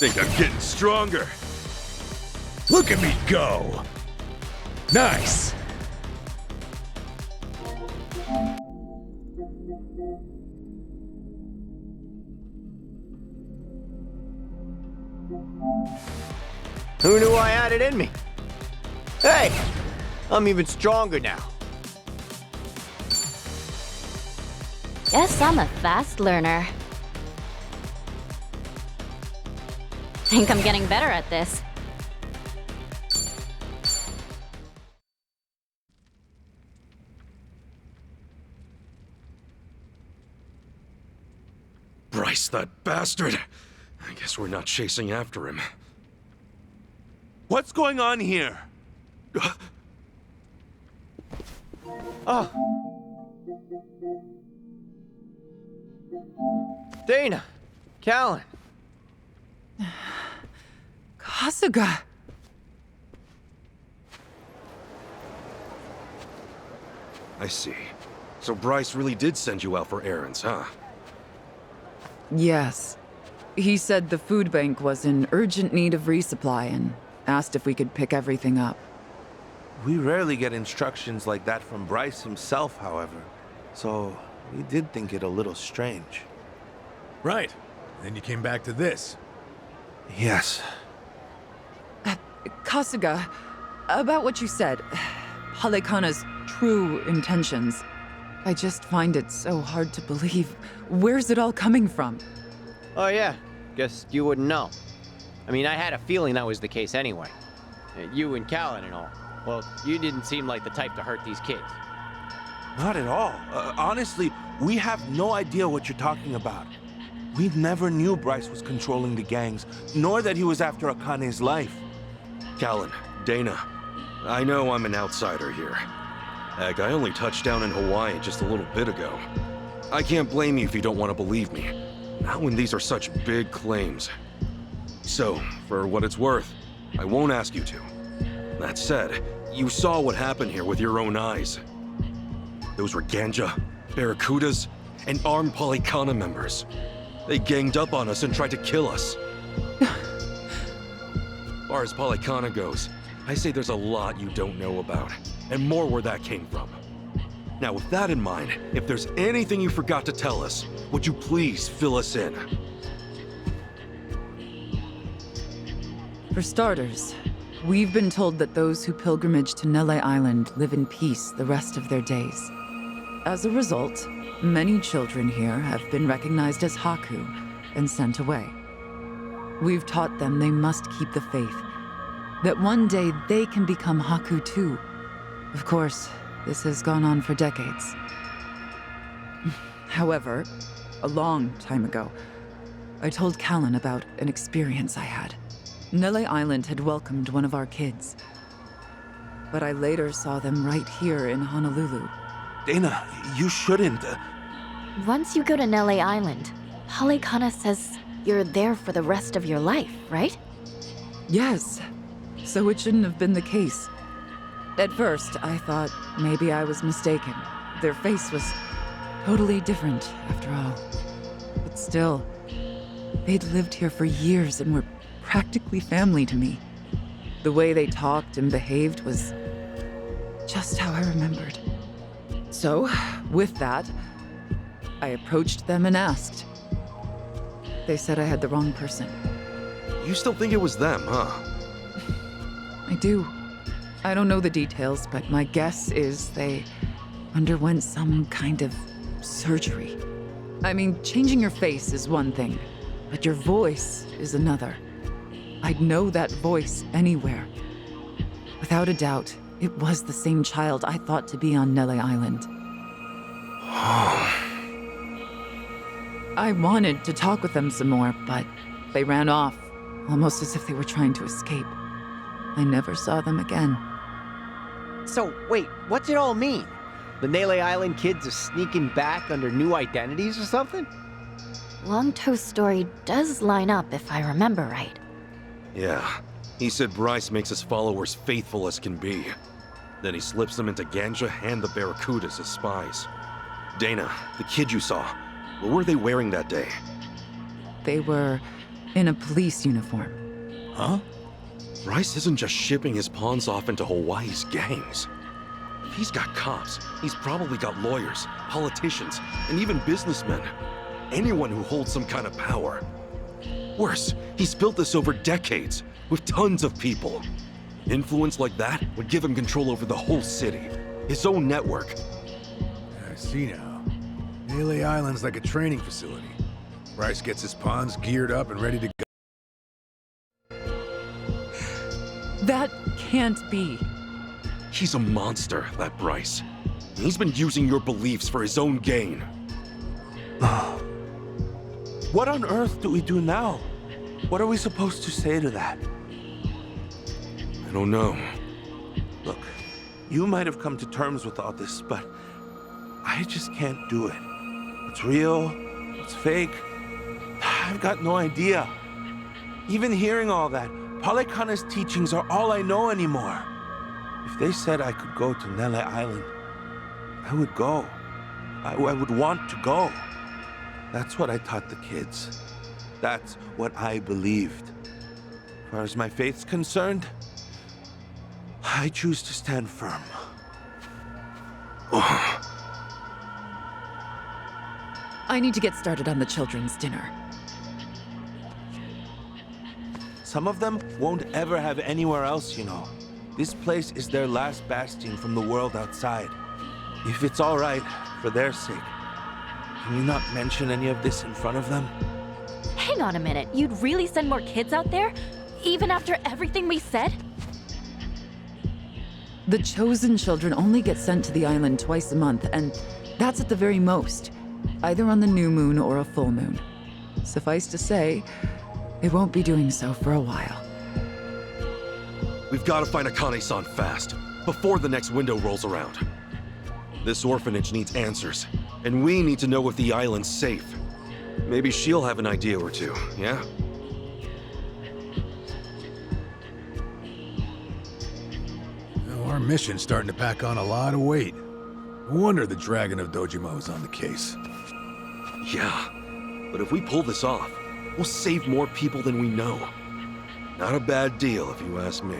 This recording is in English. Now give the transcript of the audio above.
Think I'm getting stronger. Look at me go! Nice! Who knew I had it in me? Hey, I'm even stronger now. Guess I'm a fast learner. Think I'm getting better at this. Bryce, that bastard. I guess we're not chasing after him. What's going on here? Oh. Dana, Kalon. Kasuga. I see. So Bryce really did send you out for errands, huh? Yes. He said the food bank was in urgent need of resupply and asked if we could pick everything up. We rarely get instructions like that from Bryce himself, however. So, we did think it a little strange. Right. Then you came back to this. Yes. Kasuga, about what you said, Halekana's true intentions. I just find it so hard to believe. Where's it all coming from? Oh yeah, guess you wouldn't know. I mean, I had a feeling that was the case anyway. You and Kalon and all. Well, you didn't seem like the type to hurt these kids. Not at all. Honestly, we have no idea what you're talking about. We never knew Bryce was controlling the gangs, nor that he was after Akane's life. Kalon, Dana, I know I'm an outsider here. Heck, I only touched down in Hawaii just a little bit ago. I can't blame you if you don't want to believe me. Not when these are such big claims. So, for what it's worth, I won't ask you to. That said, you saw what happened here with your own eyes. Those were Ganja, Barracudas, and armed Polycana members. They ganged up on us and tried to kill us. As far as Polycana goes, I say there's a lot you don't know about, and more where that came from. Now, with that in mind, if there's anything you forgot to tell us, would you please fill us in? For starters, we've been told that those who pilgrimage to Nele Island live in peace the rest of their days. As a result, many children here have been recognized as Haku and sent away. We've taught them they must keep the faith, that one day they can become Haku too. Of course, this has gone on for decades. However, a long time ago, I told Kalon about an experience I had. Nele Island had welcomed one of our kids, but I later saw them right here in Honolulu. Dana, you shouldn't. Once you go to Nele Island, Polycana says you're there for the rest of your life, right? Yes, so it shouldn't have been the case. At first, I thought maybe I was mistaken. Their face was totally different, after all. But still, they'd lived here for years and were practically family to me. The way they talked and behaved was just how I remembered. So, with that, I approached them and asked. They said I had the wrong person. You still think it was them, huh? I do. I don't know the details, but my guess is they underwent some kind of surgery. I mean, changing your face is one thing, but your voice is another. I'd know that voice anywhere. Without a doubt, it was the same child I thought to be on Nele Island. I wanted to talk with them some more, but they ran off, almost as if they were trying to escape. I never saw them again. So, wait, what's it all mean? The Nele Island kids are sneaking back under new identities or something? Longtoe's story does line up if I remember right. Yeah. He said Bryce makes his followers faithful as can be. Then he slips them into Ganja and the Barracudas as spies. Dana, the kid you saw, what were they wearing that day? They were in a police uniform. Huh? Bryce isn't just shipping his pawns off into Hawaii's gangs. If he's got cops, he's probably got lawyers, politicians, and even businessmen. Anyone who holds some kind of power. Worse, he's built this over decades, with tons of people. Influence like that would give him control over the whole city, his own network. I see now. LA Island's like a training facility. Bryce gets his pawns geared up and ready to go. That can't be. He's a monster, that Bryce. He's been using your beliefs for his own gain. What on earth do we do now? What are we supposed to say to that? I don't know. Look, you might have come to terms with all this, but I just can't do it. What's real? What's fake? I've got no idea. Even hearing all that, Palekana's teachings are all I know anymore. If they said I could go to Nele Island, I would go. I would want to go. That's what I taught the kids. That's what I believed. As far as my faith's concerned, I choose to stand firm. I need to get started on the children's dinner. Some of them won't ever have anywhere else, you know. This place is their last bastion from the world outside. If it's all right, for their sake, can you not mention any of this in front of them? Hang on a minute. You'd really send more kids out there? Even after everything we said? The chosen children only get sent to the island twice a month, and that's at the very most, either on the new moon or a full moon. Suffice to say, it won't be doing so for a while. We've got to find Akane-san fast, before the next window rolls around. This orphanage needs answers, and we need to know if the island's safe. Maybe she'll have an idea or two, yeah? Now, our mission's starting to pack on a lot of weight. No wonder the Dragon of Dojima on the case. Yeah, but if we pull this off, we'll save more people than we know. Not a bad deal, if you ask me.